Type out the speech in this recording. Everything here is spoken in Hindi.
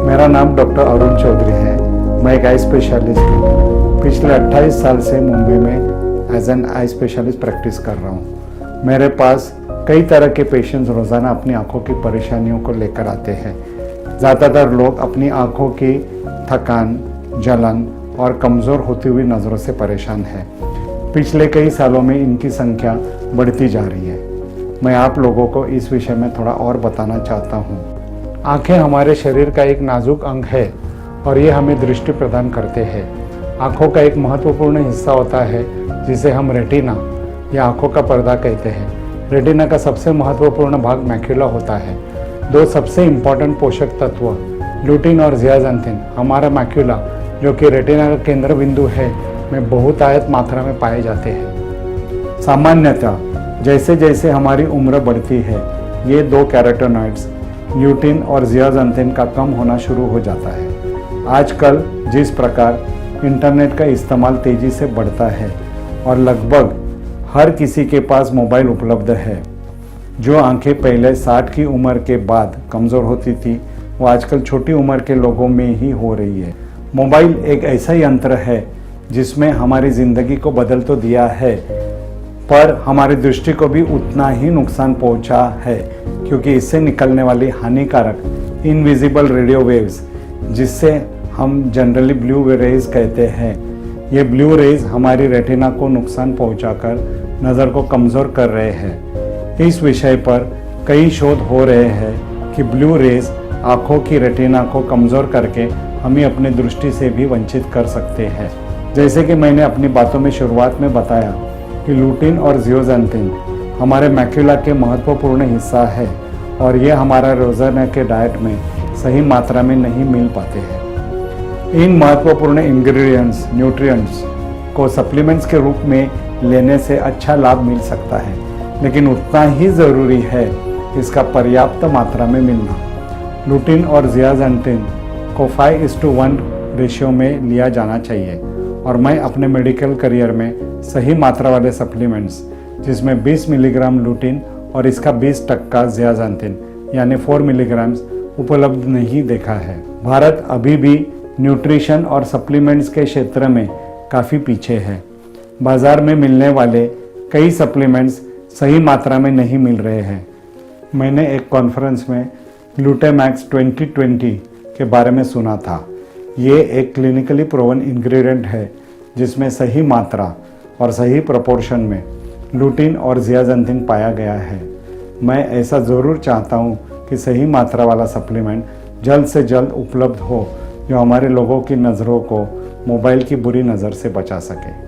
मेरा नाम डॉक्टर अरुण चौधरी है। मैं एक आई स्पेशलिस्ट हूँ। पिछले 28 साल से मुंबई में as an eye specialist practice कर रहा हूँ। मेरे पास कई तरह के पेशेंट्स रोज़ाना अपनी आंखों की परेशानियों को लेकर आते हैं। ज़्यादातर लोग अपनी आंखों की थकान, जलन और कमज़ोर होती हुई नज़रों से परेशान हैं। पिछले कई सालों में इनकी संख्या बढ़ती जा रही है। मैं आप लोगों को इस विषय में थोड़ा और बताना चाहता हूँ। आंखें हमारे शरीर का एक नाजुक अंग है और ये हमें दृष्टि प्रदान करते हैं। आंखों का एक महत्वपूर्ण हिस्सा होता है जिसे हम रेटिना या आंखों का पर्दा कहते हैं। रेटिना का सबसे महत्वपूर्ण भाग मैक्यूला होता है। दो सबसे इम्पॉर्टेंट पोषक तत्व लुटिन और ज़ियाज़ैंथिन हमारा मैक्यूला, जो कि रेटिना का केंद्र बिंदु है, में बहुतायत मात्रा में पाए जाते हैं। सामान्यतः जैसे जैसे हमारी उम्र बढ़ती है, ये दो कैरोटेनॉइड्स ल्यूटिन और ज़ियाज़ैंथिन का कम होना शुरू हो जाता है। आजकल जिस प्रकार इंटरनेट का इस्तेमाल तेज़ी से बढ़ता है और लगभग हर किसी के पास मोबाइल उपलब्ध है, जो आंखें पहले 60 की उम्र के बाद कमज़ोर होती थी, वो आजकल छोटी उम्र के लोगों में ही हो रही है। मोबाइल एक ऐसा यंत्र है जिसमें हमारी ज़िंदगी को बदल तो दिया है, पर हमारी दृष्टि को भी उतना ही नुकसान पहुंचा है, क्योंकि इससे निकलने वाली हानिकारक इनविजिबल रेडियो वेव्स, जिससे हम जनरली ब्लू रेज कहते हैं, ये ब्लू रेज हमारी रेटिना को नुकसान पहुंचाकर नज़र को कमज़ोर कर रहे हैं। इस विषय पर कई शोध हो रहे हैं कि ब्लू रेज आँखों की रेटिना को कमज़ोर करके हमें अपनी दृष्टि से भी वंचित कर सकते हैं। जैसे कि मैंने अपनी बातों में शुरुआत में बताया कि लुटिन और ज़ियाज़ैंथिन हमारे मैक्यूला के महत्वपूर्ण हिस्सा है और ये हमारा रोज़ाना के डाइट में सही मात्रा में नहीं मिल पाते हैं। इन महत्वपूर्ण इंग्रेडिएंट्स, न्यूट्रिएंट्स को सप्लीमेंट्स के रूप में लेने से अच्छा लाभ मिल सकता है, लेकिन उतना ही ज़रूरी है इसका पर्याप्त मात्रा में मिलना। लुटिन और ज़ियाज़ैंथिन को 5:1 रेशियो में लिया जाना चाहिए और मैं अपने मेडिकल करियर में सही मात्रा वाले सप्लीमेंट्स, जिसमें 20 मिलीग्राम लुटिन और इसका 20% ज़ियाज़ैंथिन यानी 4 मिलीग्राम उपलब्ध नहीं देखा है। भारत अभी भी न्यूट्रिशन और सप्लीमेंट्स के क्षेत्र में काफ़ी पीछे है। बाज़ार में मिलने वाले कई सप्लीमेंट्स सही मात्रा में नहीं मिल रहे हैं। मैंने एक कॉन्फ्रेंस में ग्लूटामैक्स 2020 के बारे में सुना था। ये एक क्लिनिकली प्रूवन इंग्रेडिएंट है जिसमें सही मात्रा और सही प्रोपोर्शन में लुटिन और ज़ियाज़ैंथिन पाया गया है। मैं ऐसा ज़रूर चाहता हूँ कि सही मात्रा वाला सप्लीमेंट जल्द से जल्द उपलब्ध हो, जो हमारे लोगों की नज़रों को मोबाइल की बुरी नज़र से बचा सके।